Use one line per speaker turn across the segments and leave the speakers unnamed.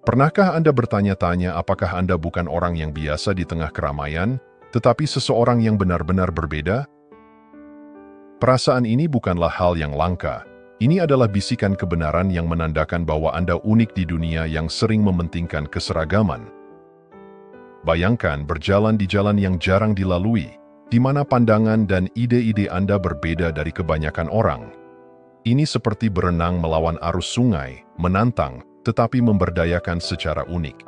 Pernahkah Anda bertanya-tanya apakah Anda bukan orang yang biasa di tengah keramaian, tetapi seseorang yang benar-benar berbeda? Perasaan ini bukanlah hal yang langka. Ini adalah bisikan kebenaran yang menandakan bahwa Anda unik di dunia yang sering mementingkan keseragaman. Bayangkan berjalan di jalan yang jarang dilalui, di mana pandangan dan ide-ide Anda berbeda dari kebanyakan orang. Ini seperti berenang melawan arus sungai, menantang, tetapi memberdayakan secara unik.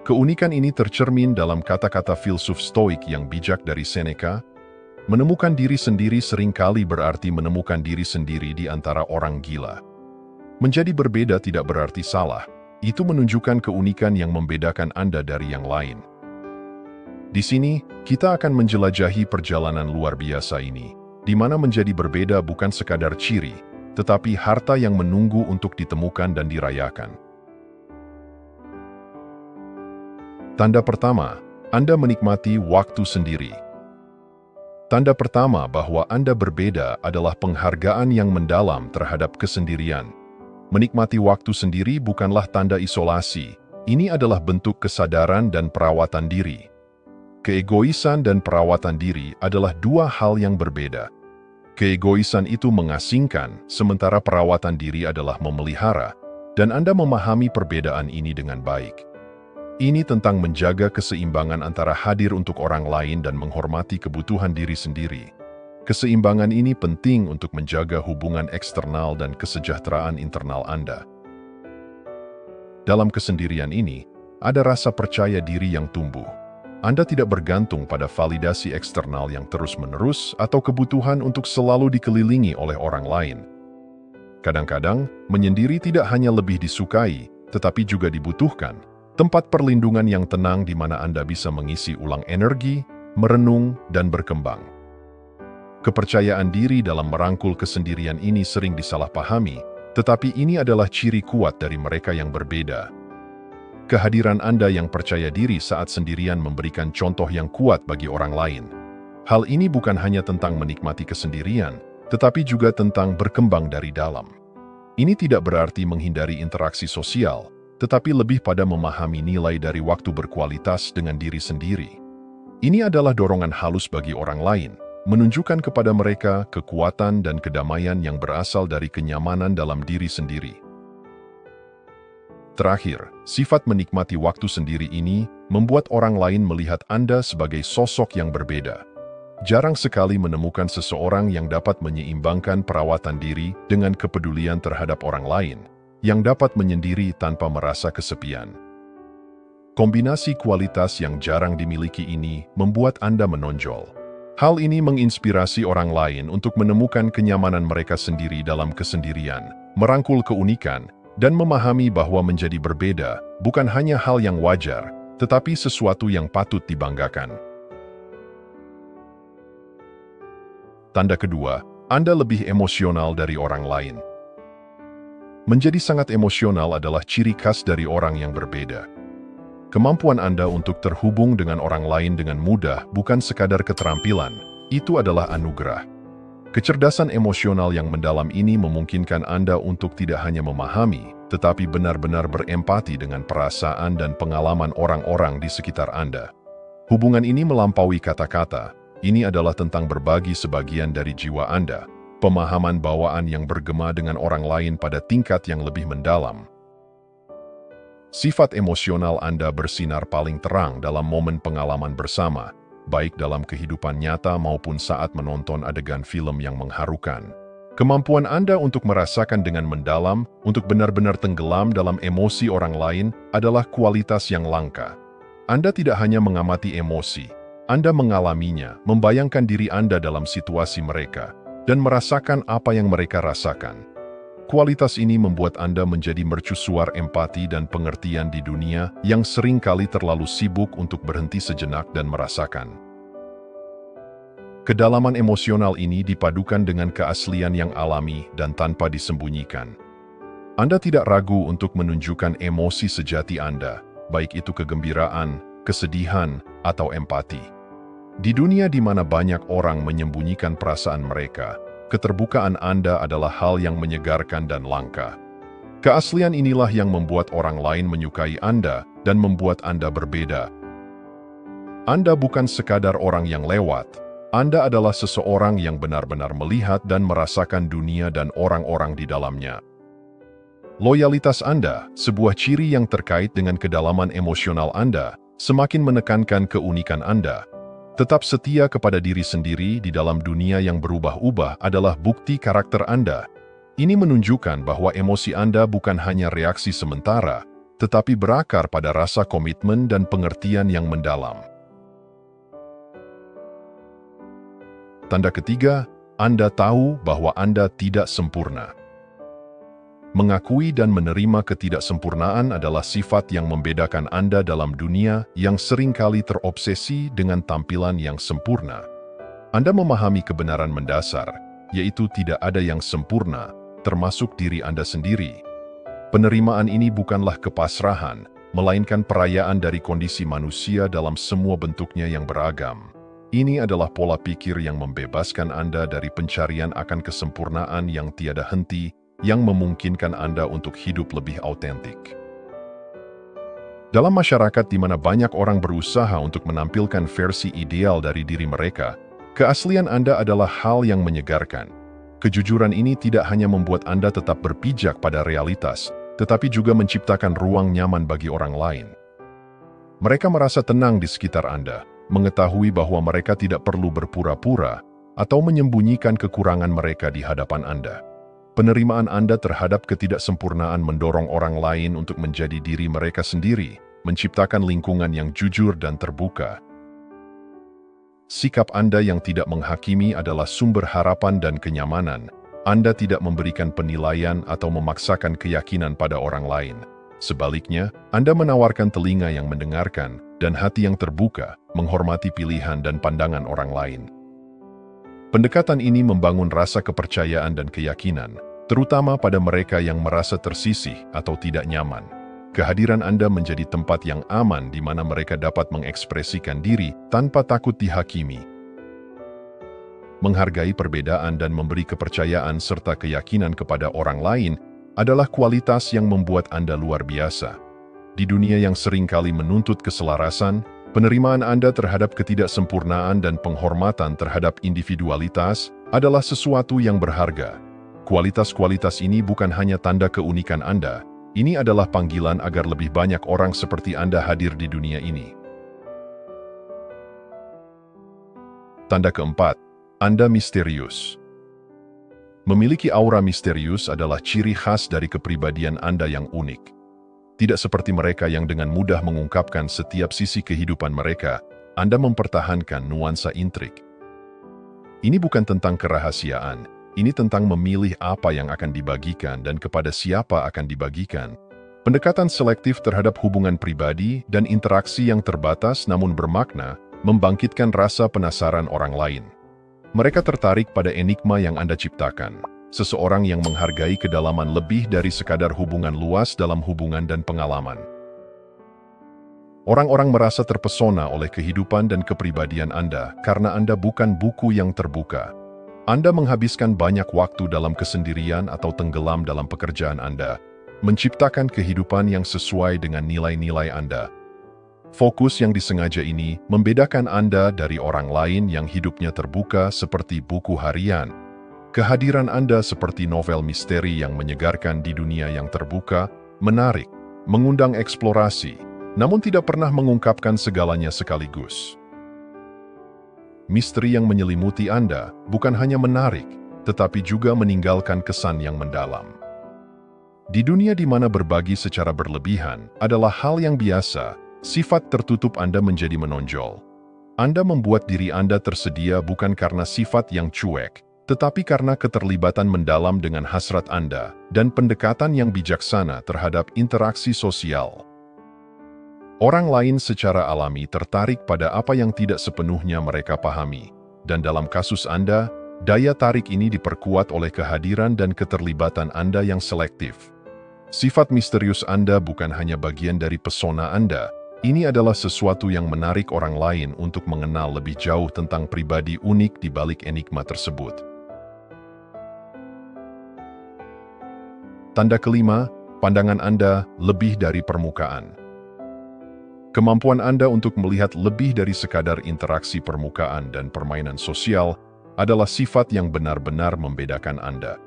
Keunikan ini tercermin dalam kata-kata filsuf Stoik yang bijak dari Seneca, menemukan diri sendiri seringkali berarti menemukan diri sendiri di antara orang gila. Menjadi berbeda tidak berarti salah, itu menunjukkan keunikan yang membedakan Anda dari yang lain. Di sini, kita akan menjelajahi perjalanan luar biasa ini, di mana menjadi berbeda bukan sekadar ciri, tetapi harta yang menunggu untuk ditemukan dan dirayakan. Tanda pertama, Anda menikmati waktu sendiri. Tanda pertama bahwa Anda berbeda adalah penghargaan yang mendalam terhadap kesendirian. Menikmati waktu sendiri bukanlah tanda isolasi, ini adalah bentuk kesadaran dan perawatan diri. Keegoisan dan perawatan diri adalah dua hal yang berbeda. Keegoisan itu mengasingkan, sementara perawatan diri adalah memelihara, dan Anda memahami perbedaan ini dengan baik. Ini tentang menjaga keseimbangan antara hadir untuk orang lain dan menghormati kebutuhan diri sendiri. Keseimbangan ini penting untuk menjaga hubungan eksternal dan kesejahteraan internal Anda. Dalam kesendirian ini, ada rasa percaya diri yang tumbuh. Anda tidak bergantung pada validasi eksternal yang terus-menerus atau kebutuhan untuk selalu dikelilingi oleh orang lain. Kadang-kadang, menyendiri tidak hanya lebih disukai, tetapi juga dibutuhkan. Tempat perlindungan yang tenang di mana Anda bisa mengisi ulang energi, merenung, dan berkembang. Kepercayaan diri dalam merangkul kesendirian ini sering disalahpahami, tetapi ini adalah ciri kuat dari mereka yang berbeda. Kehadiran Anda yang percaya diri saat sendirian memberikan contoh yang kuat bagi orang lain. Hal ini bukan hanya tentang menikmati kesendirian, tetapi juga tentang berkembang dari dalam. Ini tidak berarti menghindari interaksi sosial, tetapi lebih pada memahami nilai dari waktu berkualitas dengan diri sendiri. Ini adalah dorongan halus bagi orang lain, menunjukkan kepada mereka kekuatan dan kedamaian yang berasal dari kenyamanan dalam diri sendiri. Terakhir, sifat menikmati waktu sendiri ini membuat orang lain melihat Anda sebagai sosok yang berbeda. Jarang sekali menemukan seseorang yang dapat menyeimbangkan perawatan diri dengan kepedulian terhadap orang lain, yang dapat menyendiri tanpa merasa kesepian. Kombinasi kualitas yang jarang dimiliki ini membuat Anda menonjol. Hal ini menginspirasi orang lain untuk menemukan kenyamanan mereka sendiri dalam kesendirian, merangkul keunikan, dan memahami bahwa menjadi berbeda bukan hanya hal yang wajar, tetapi sesuatu yang patut dibanggakan. Tanda kedua, Anda lebih emosional dari orang lain. Menjadi sangat emosional adalah ciri khas dari orang yang berbeda. Kemampuan Anda untuk terhubung dengan orang lain dengan mudah bukan sekadar keterampilan, itu adalah anugerah. Kecerdasan emosional yang mendalam ini memungkinkan Anda untuk tidak hanya memahami, tetapi benar-benar berempati dengan perasaan dan pengalaman orang-orang di sekitar Anda. Hubungan ini melampaui kata-kata, ini adalah tentang berbagi sebagian dari jiwa Anda, pemahaman bawaan yang bergema dengan orang lain pada tingkat yang lebih mendalam. Sifat emosional Anda bersinar paling terang dalam momen pengalaman bersama, baik dalam kehidupan nyata maupun saat menonton adegan film yang mengharukan. Kemampuan Anda untuk merasakan dengan mendalam, untuk benar-benar tenggelam dalam emosi orang lain, adalah kualitas yang langka. Anda tidak hanya mengamati emosi, Anda mengalaminya, membayangkan diri Anda dalam situasi mereka, dan merasakan apa yang mereka rasakan. Kualitas ini membuat Anda menjadi mercusuar empati dan pengertian di dunia yang seringkali terlalu sibuk untuk berhenti sejenak dan merasakan. Kedalaman emosional ini dipadukan dengan keaslian yang alami dan tanpa disembunyikan. Anda tidak ragu untuk menunjukkan emosi sejati Anda, baik itu kegembiraan, kesedihan, atau empati. Di dunia di mana banyak orang menyembunyikan perasaan mereka, keterbukaan Anda adalah hal yang menyegarkan dan langka. Keaslian inilah yang membuat orang lain menyukai Anda dan membuat Anda berbeda. Anda bukan sekadar orang yang lewat. Anda adalah seseorang yang benar-benar melihat dan merasakan dunia dan orang-orang di dalamnya. Loyalitas Anda, sebuah ciri yang terkait dengan kedalaman emosional Anda, semakin menekankan keunikan Anda. Tetap setia kepada diri sendiri di dalam dunia yang berubah-ubah adalah bukti karakter Anda. Ini menunjukkan bahwa emosi Anda bukan hanya reaksi sementara, tetapi berakar pada rasa komitmen dan pengertian yang mendalam. Tanda ketiga, Anda tahu bahwa Anda tidak sempurna. Mengakui dan menerima ketidaksempurnaan adalah sifat yang membedakan Anda dalam dunia yang seringkali terobsesi dengan tampilan yang sempurna. Anda memahami kebenaran mendasar, yaitu tidak ada yang sempurna, termasuk diri Anda sendiri. Penerimaan ini bukanlah kepasrahan, melainkan perayaan dari kondisi manusia dalam semua bentuknya yang beragam. Ini adalah pola pikir yang membebaskan Anda dari pencarian akan kesempurnaan yang tiada henti, yang memungkinkan Anda untuk hidup lebih autentik. Dalam masyarakat di mana banyak orang berusaha untuk menampilkan versi ideal dari diri mereka, keaslian Anda adalah hal yang menyegarkan. Kejujuran ini tidak hanya membuat Anda tetap berpijak pada realitas, tetapi juga menciptakan ruang nyaman bagi orang lain. Mereka merasa tenang di sekitar Anda, mengetahui bahwa mereka tidak perlu berpura-pura atau menyembunyikan kekurangan mereka di hadapan Anda. Penerimaan Anda terhadap ketidaksempurnaan mendorong orang lain untuk menjadi diri mereka sendiri, menciptakan lingkungan yang jujur dan terbuka. Sikap Anda yang tidak menghakimi adalah sumber harapan dan kenyamanan. Anda tidak memberikan penilaian atau memaksakan keyakinan pada orang lain. Sebaliknya, Anda menawarkan telinga yang mendengarkan dan hati yang terbuka, menghormati pilihan dan pandangan orang lain. Pendekatan ini membangun rasa kepercayaan dan keyakinan, terutama pada mereka yang merasa tersisih atau tidak nyaman. Kehadiran Anda menjadi tempat yang aman di mana mereka dapat mengekspresikan diri tanpa takut dihakimi. Menghargai perbedaan dan memberi kepercayaan serta keyakinan kepada orang lain adalah kualitas yang membuat Anda luar biasa. Di dunia yang seringkali menuntut keselarasan, penerimaan Anda terhadap ketidaksempurnaan dan penghormatan terhadap individualitas adalah sesuatu yang berharga. Kualitas-kualitas ini bukan hanya tanda keunikan Anda, ini adalah panggilan agar lebih banyak orang seperti Anda hadir di dunia ini. Tanda keempat, Anda misterius. Memiliki aura misterius adalah ciri khas dari kepribadian Anda yang unik. Tidak seperti mereka yang dengan mudah mengungkapkan setiap sisi kehidupan mereka, Anda mempertahankan nuansa intrik. Ini bukan tentang kerahasiaan, ini tentang memilih apa yang akan dibagikan dan kepada siapa akan dibagikan. Pendekatan selektif terhadap hubungan pribadi dan interaksi yang terbatas namun bermakna, membangkitkan rasa penasaran orang lain. Mereka tertarik pada enigma yang Anda ciptakan. Seseorang yang menghargai kedalaman lebih dari sekadar hubungan luas dalam hubungan dan pengalaman. Orang-orang merasa terpesona oleh kehidupan dan kepribadian Anda karena Anda bukan buku yang terbuka. Anda menghabiskan banyak waktu dalam kesendirian atau tenggelam dalam pekerjaan Anda, menciptakan kehidupan yang sesuai dengan nilai-nilai Anda. Fokus yang disengaja ini membedakan Anda dari orang lain yang hidupnya terbuka seperti buku harian. Kehadiran Anda seperti novel misteri yang menyegarkan di dunia yang terbuka, menarik, mengundang eksplorasi, namun tidak pernah mengungkapkan segalanya sekaligus. Misteri yang menyelimuti Anda bukan hanya menarik, tetapi juga meninggalkan kesan yang mendalam. Di dunia di mana berbagi secara berlebihan adalah hal yang biasa, sifat tertutup Anda menjadi menonjol. Anda membuat diri Anda tersedia bukan karena sifat yang cuek, tetapi karena keterlibatan mendalam dengan hasrat Anda dan pendekatan yang bijaksana terhadap interaksi sosial. Orang lain secara alami tertarik pada apa yang tidak sepenuhnya mereka pahami, dan dalam kasus Anda, daya tarik ini diperkuat oleh kehadiran dan keterlibatan Anda yang selektif. Sifat misterius Anda bukan hanya bagian dari pesona Anda, ini adalah sesuatu yang menarik orang lain untuk mengenal lebih jauh tentang pribadi unik di balik enigma tersebut. Tanda kelima, Pandangan Anda lebih dari permukaan. Kemampuan Anda untuk melihat lebih dari sekadar interaksi permukaan dan permainan sosial adalah sifat yang benar-benar membedakan Anda.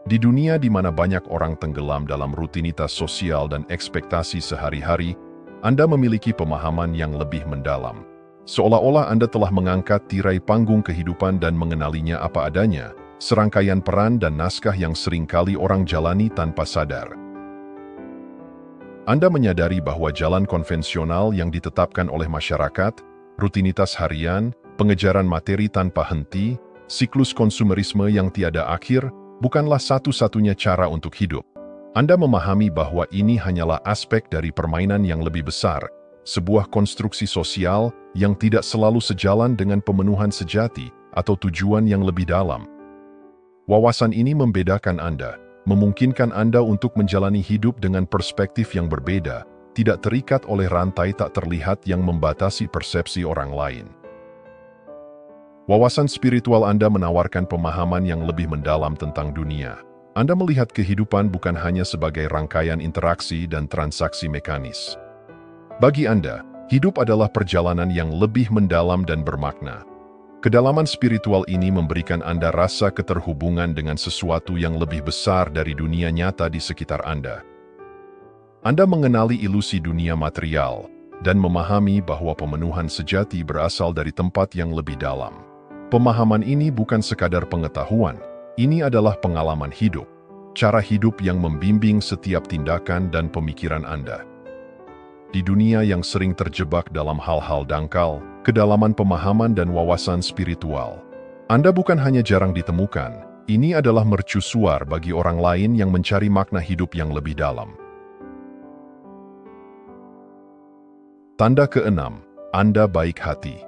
Di dunia di mana banyak orang tenggelam dalam rutinitas sosial dan ekspektasi sehari-hari, Anda memiliki pemahaman yang lebih mendalam. Seolah-olah Anda telah mengangkat tirai panggung kehidupan dan mengenalinya apa adanya, serangkaian peran dan naskah yang seringkali orang jalani tanpa sadar. Anda menyadari bahwa jalan konvensional yang ditetapkan oleh masyarakat, rutinitas harian, pengejaran materi tanpa henti, siklus konsumerisme yang tiada akhir, bukanlah satu-satunya cara untuk hidup. Anda memahami bahwa ini hanyalah aspek dari permainan yang lebih besar, sebuah konstruksi sosial yang tidak selalu sejalan dengan pemenuhan sejati atau tujuan yang lebih dalam. Wawasan ini membedakan Anda, memungkinkan Anda untuk menjalani hidup dengan perspektif yang berbeda, tidak terikat oleh rantai tak terlihat yang membatasi persepsi orang lain. Wawasan spiritual Anda menawarkan pemahaman yang lebih mendalam tentang dunia. Anda melihat kehidupan bukan hanya sebagai rangkaian interaksi dan transaksi mekanis. Bagi Anda, hidup adalah perjalanan yang lebih mendalam dan bermakna. Kedalaman spiritual ini memberikan Anda rasa keterhubungan dengan sesuatu yang lebih besar dari dunia nyata di sekitar Anda. Anda mengenali ilusi dunia material dan memahami bahwa pemenuhan sejati berasal dari tempat yang lebih dalam. Pemahaman ini bukan sekadar pengetahuan, ini adalah pengalaman hidup, cara hidup yang membimbing setiap tindakan dan pemikiran Anda. Di dunia yang sering terjebak dalam hal-hal dangkal, kedalaman pemahaman dan wawasan spiritual, Anda bukan hanya jarang ditemukan, ini adalah mercusuar bagi orang lain yang mencari makna hidup yang lebih dalam. Tanda keenam, Anda baik hati.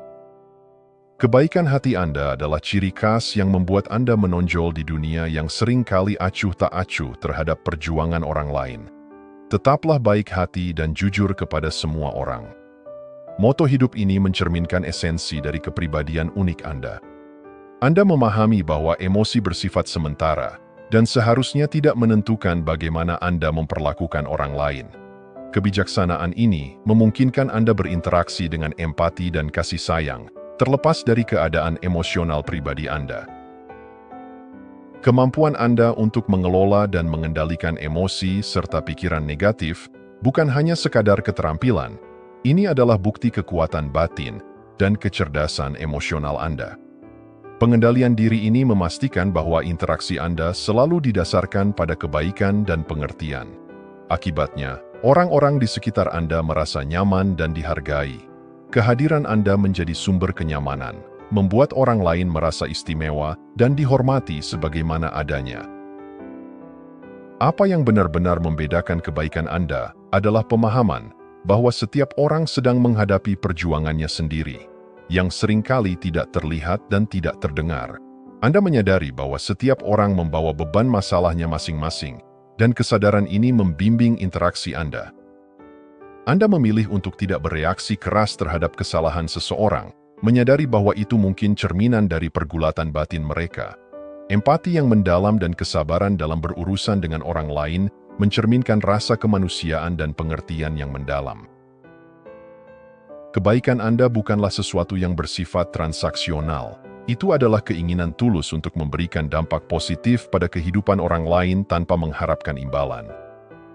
Kebaikan hati Anda adalah ciri khas yang membuat Anda menonjol di dunia yang sering kali acuh tak acuh terhadap perjuangan orang lain. Tetaplah baik hati dan jujur kepada semua orang. Moto hidup ini mencerminkan esensi dari kepribadian unik Anda. Anda memahami bahwa emosi bersifat sementara dan seharusnya tidak menentukan bagaimana Anda memperlakukan orang lain. Kebijaksanaan ini memungkinkan Anda berinteraksi dengan empati dan kasih sayang, terlepas dari keadaan emosional pribadi Anda. Kemampuan Anda untuk mengelola dan mengendalikan emosi serta pikiran negatif bukan hanya sekadar keterampilan, ini adalah bukti kekuatan batin dan kecerdasan emosional Anda. Pengendalian diri ini memastikan bahwa interaksi Anda selalu didasarkan pada kebaikan dan pengertian. Akibatnya, orang-orang di sekitar Anda merasa nyaman dan dihargai. Kehadiran Anda menjadi sumber kenyamanan, membuat orang lain merasa istimewa dan dihormati sebagaimana adanya. Apa yang benar-benar membedakan kebaikan Anda adalah pemahaman bahwa setiap orang sedang menghadapi perjuangannya sendiri, yang seringkali tidak terlihat dan tidak terdengar. Anda menyadari bahwa setiap orang membawa beban masalahnya masing-masing, dan kesadaran ini membimbing interaksi Anda. Anda memilih untuk tidak bereaksi keras terhadap kesalahan seseorang, menyadari bahwa itu mungkin cerminan dari pergulatan batin mereka. Empati yang mendalam dan kesabaran dalam berurusan dengan orang lain mencerminkan rasa kemanusiaan dan pengertian yang mendalam. Kebaikan Anda bukanlah sesuatu yang bersifat transaksional. Itu adalah keinginan tulus untuk memberikan dampak positif pada kehidupan orang lain tanpa mengharapkan imbalan.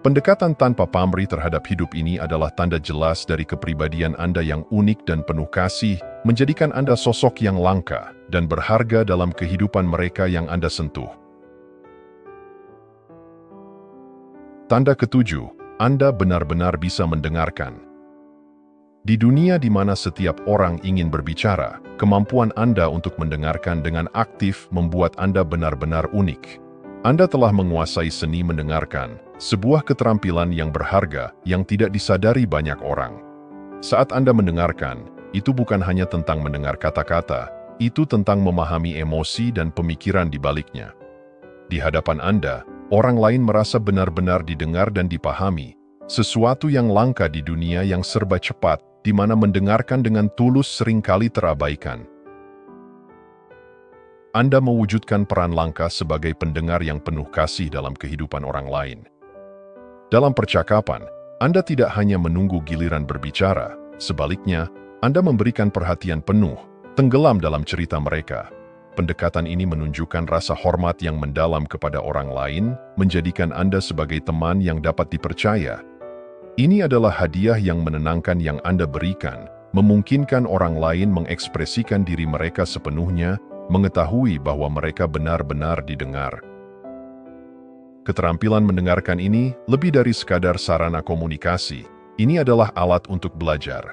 Pendekatan tanpa pamrih terhadap hidup ini adalah tanda jelas dari kepribadian Anda yang unik dan penuh kasih, menjadikan Anda sosok yang langka dan berharga dalam kehidupan mereka yang Anda sentuh. Tanda ketujuh, Anda benar-benar bisa mendengarkan. Di dunia di mana setiap orang ingin berbicara, kemampuan Anda untuk mendengarkan dengan aktif membuat Anda benar-benar unik. Anda telah menguasai seni mendengarkan, sebuah keterampilan yang berharga yang tidak disadari banyak orang. Saat Anda mendengarkan, itu bukan hanya tentang mendengar kata-kata, itu tentang memahami emosi dan pemikiran di baliknya. Di hadapan Anda, orang lain merasa benar-benar didengar dan dipahami, sesuatu yang langka di dunia yang serba cepat, di mana mendengarkan dengan tulus seringkali terabaikan. Anda mewujudkan peran langka sebagai pendengar yang penuh kasih dalam kehidupan orang lain. Dalam percakapan, Anda tidak hanya menunggu giliran berbicara, sebaliknya, Anda memberikan perhatian penuh, tenggelam dalam cerita mereka. Pendekatan ini menunjukkan rasa hormat yang mendalam kepada orang lain, menjadikan Anda sebagai teman yang dapat dipercaya. Ini adalah hadiah yang menenangkan yang Anda berikan, memungkinkan orang lain mengekspresikan diri mereka sepenuhnya, mengetahui bahwa mereka benar-benar didengar. Keterampilan mendengarkan ini lebih dari sekadar sarana komunikasi. Ini adalah alat untuk belajar.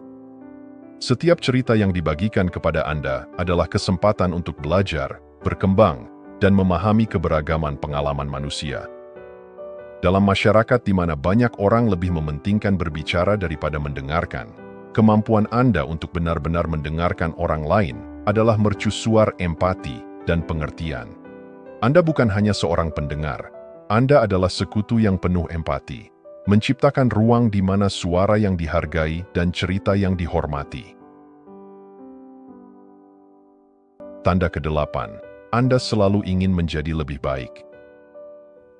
Setiap cerita yang dibagikan kepada Anda adalah kesempatan untuk belajar, berkembang, dan memahami keberagaman pengalaman manusia. Dalam masyarakat di mana banyak orang lebih mementingkan berbicara daripada mendengarkan, kemampuan Anda untuk benar-benar mendengarkan orang lain adalah mercusuar empati dan pengertian. Anda bukan hanya seorang pendengar, Anda adalah sekutu yang penuh empati, menciptakan ruang di mana suara yang dihargai dan cerita yang dihormati. Tanda ke-8, Anda selalu ingin menjadi lebih baik.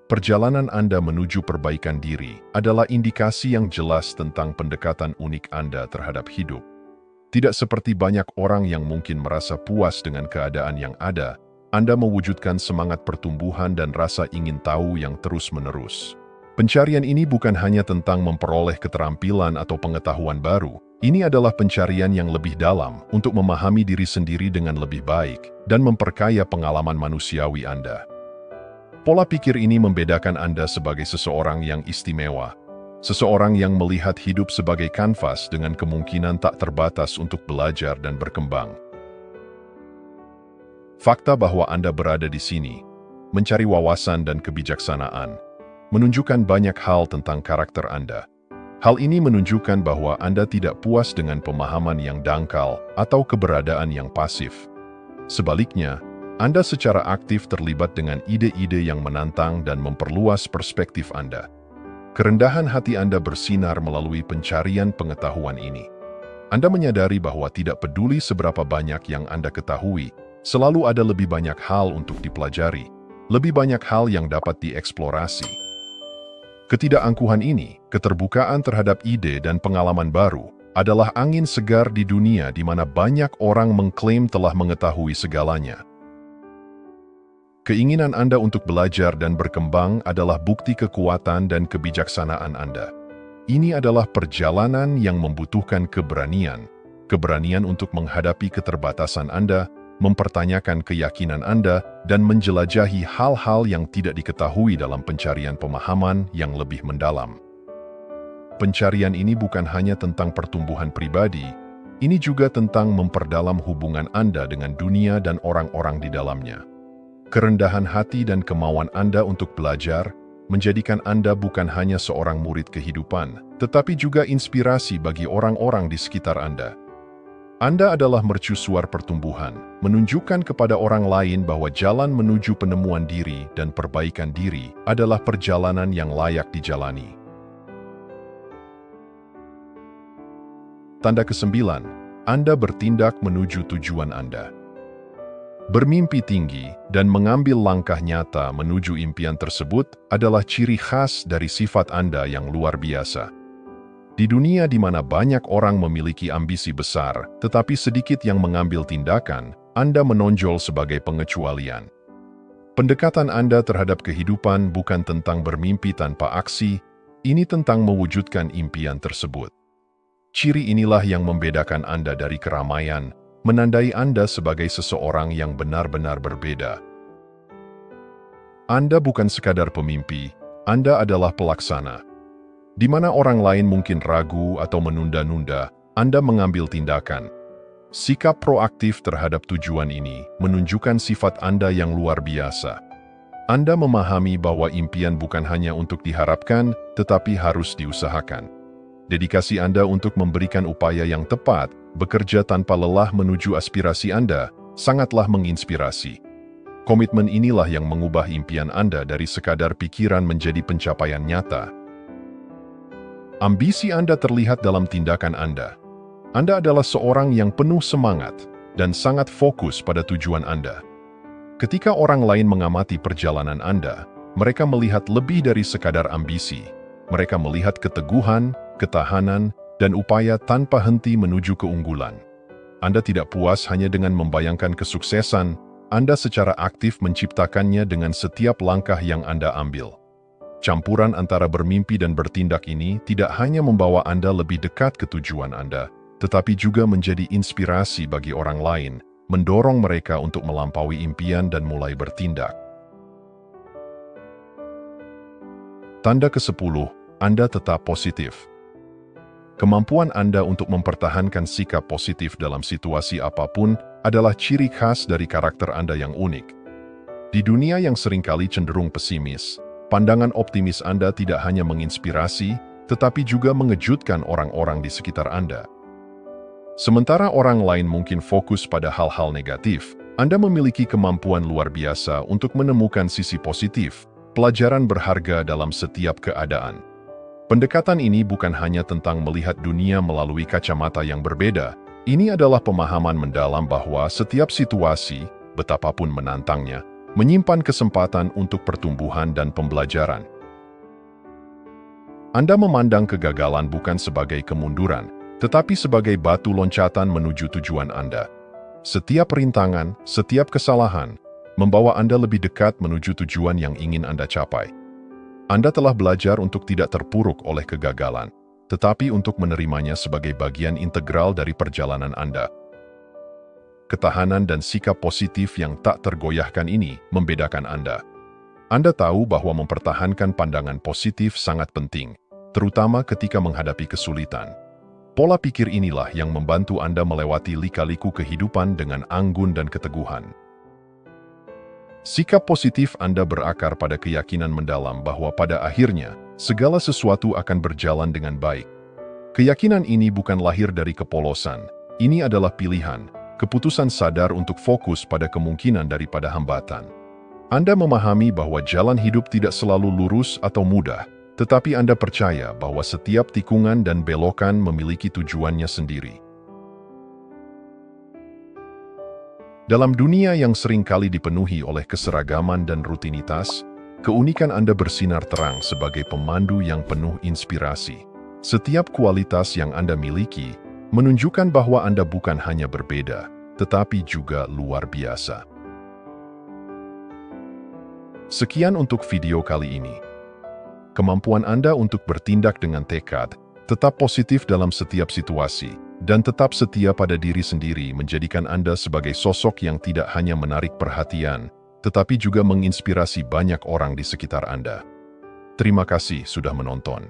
Perjalanan Anda menuju perbaikan diri adalah indikasi yang jelas tentang pendekatan unik Anda terhadap hidup. Tidak seperti banyak orang yang mungkin merasa puas dengan keadaan yang ada, Anda mewujudkan semangat pertumbuhan dan rasa ingin tahu yang terus-menerus. Pencarian ini bukan hanya tentang memperoleh keterampilan atau pengetahuan baru, ini adalah pencarian yang lebih dalam untuk memahami diri sendiri dengan lebih baik dan memperkaya pengalaman manusiawi Anda. Pola pikir ini membedakan Anda sebagai seseorang yang istimewa, seseorang yang melihat hidup sebagai kanvas dengan kemungkinan tak terbatas untuk belajar dan berkembang. Fakta bahwa Anda berada di sini, mencari wawasan dan kebijaksanaan, menunjukkan banyak hal tentang karakter Anda. Hal ini menunjukkan bahwa Anda tidak puas dengan pemahaman yang dangkal atau keberadaan yang pasif. Sebaliknya, Anda secara aktif terlibat dengan ide-ide yang menantang dan memperluas perspektif Anda. Kerendahan hati Anda bersinar melalui pencarian pengetahuan ini. Anda menyadari bahwa tidak peduli seberapa banyak yang Anda ketahui, selalu ada lebih banyak hal untuk dipelajari, lebih banyak hal yang dapat dieksplorasi. Ketidakangkuhan ini, keterbukaan terhadap ide dan pengalaman baru, adalah angin segar di dunia di mana banyak orang mengklaim telah mengetahui segalanya. Keinginan Anda untuk belajar dan berkembang adalah bukti kekuatan dan kebijaksanaan Anda. Ini adalah perjalanan yang membutuhkan keberanian untuk menghadapi keterbatasan Anda, mempertanyakan keyakinan Anda, dan menjelajahi hal-hal yang tidak diketahui dalam pencarian pemahaman yang lebih mendalam. Pencarian ini bukan hanya tentang pertumbuhan pribadi, ini juga tentang memperdalam hubungan Anda dengan dunia dan orang-orang di dalamnya. Kerendahan hati dan kemauan Anda untuk belajar menjadikan Anda bukan hanya seorang murid kehidupan, tetapi juga inspirasi bagi orang-orang di sekitar Anda. Anda adalah mercusuar pertumbuhan, menunjukkan kepada orang lain bahwa jalan menuju penemuan diri dan perbaikan diri adalah perjalanan yang layak dijalani. Tanda ke-9, Anda bertindak menuju tujuan Anda. Bermimpi tinggi dan mengambil langkah nyata menuju impian tersebut adalah ciri khas dari sifat Anda yang luar biasa. Di dunia di mana banyak orang memiliki ambisi besar, tetapi sedikit yang mengambil tindakan, Anda menonjol sebagai pengecualian. Pendekatan Anda terhadap kehidupan bukan tentang bermimpi tanpa aksi, ini tentang mewujudkan impian tersebut. Ciri inilah yang membedakan Anda dari keramaian, menandai Anda sebagai seseorang yang benar-benar berbeda. Anda bukan sekadar pemimpi, Anda adalah pelaksana. Di mana orang lain mungkin ragu atau menunda-nunda, Anda mengambil tindakan. Sikap proaktif terhadap tujuan ini menunjukkan sifat Anda yang luar biasa. Anda memahami bahwa impian bukan hanya untuk diharapkan, tetapi harus diusahakan. Dedikasi Anda untuk memberikan upaya yang tepat, bekerja tanpa lelah menuju aspirasi Anda, sangatlah menginspirasi. Komitmen inilah yang mengubah impian Anda dari sekadar pikiran menjadi pencapaian nyata. Ambisi Anda terlihat dalam tindakan Anda. Anda adalah seorang yang penuh semangat dan sangat fokus pada tujuan Anda. Ketika orang lain mengamati perjalanan Anda, mereka melihat lebih dari sekadar ambisi. Mereka melihat keteguhan, ketahanan, dan upaya tanpa henti menuju keunggulan. Anda tidak puas hanya dengan membayangkan kesuksesan, Anda secara aktif menciptakannya dengan setiap langkah yang Anda ambil. Campuran antara bermimpi dan bertindak ini tidak hanya membawa Anda lebih dekat ke tujuan Anda, tetapi juga menjadi inspirasi bagi orang lain, mendorong mereka untuk melampaui impian dan mulai bertindak. Tanda ke-10, Anda tetap positif. Kemampuan Anda untuk mempertahankan sikap positif dalam situasi apapun adalah ciri khas dari karakter Anda yang unik. Di dunia yang seringkali cenderung pesimis, pandangan optimis Anda tidak hanya menginspirasi, tetapi juga mengejutkan orang-orang di sekitar Anda. Sementara orang lain mungkin fokus pada hal-hal negatif, Anda memiliki kemampuan luar biasa untuk menemukan sisi positif, pelajaran berharga dalam setiap keadaan. Pendekatan ini bukan hanya tentang melihat dunia melalui kacamata yang berbeda, ini adalah pemahaman mendalam bahwa setiap situasi, betapapun menantangnya, menyimpan kesempatan untuk pertumbuhan dan pembelajaran. Anda memandang kegagalan bukan sebagai kemunduran, tetapi sebagai batu loncatan menuju tujuan Anda. Setiap rintangan, setiap kesalahan, membawa Anda lebih dekat menuju tujuan yang ingin Anda capai. Anda telah belajar untuk tidak terpuruk oleh kegagalan, tetapi untuk menerimanya sebagai bagian integral dari perjalanan Anda. Ketahanan dan sikap positif yang tak tergoyahkan ini membedakan Anda. Anda tahu bahwa mempertahankan pandangan positif sangat penting, terutama ketika menghadapi kesulitan. Pola pikir inilah yang membantu Anda melewati lika-liku kehidupan dengan anggun dan keteguhan. Sikap positif Anda berakar pada keyakinan mendalam bahwa pada akhirnya, segala sesuatu akan berjalan dengan baik. Keyakinan ini bukan lahir dari kepolosan, ini adalah pilihan, keputusan sadar untuk fokus pada kemungkinan daripada hambatan. Anda memahami bahwa jalan hidup tidak selalu lurus atau mudah, tetapi Anda percaya bahwa setiap tikungan dan belokan memiliki tujuannya sendiri. Dalam dunia yang seringkali dipenuhi oleh keseragaman dan rutinitas, keunikan Anda bersinar terang sebagai pemandu yang penuh inspirasi. Setiap kualitas yang Anda miliki menunjukkan bahwa Anda bukan hanya berbeda, tetapi juga luar biasa. Sekian untuk video kali ini. Kemampuan Anda untuk bertindak dengan tekad, tetap positif dalam setiap situasi, dan tetap setia pada diri sendiri menjadikan Anda sebagai sosok yang tidak hanya menarik perhatian, tetapi juga menginspirasi banyak orang di sekitar Anda. Terima kasih sudah menonton.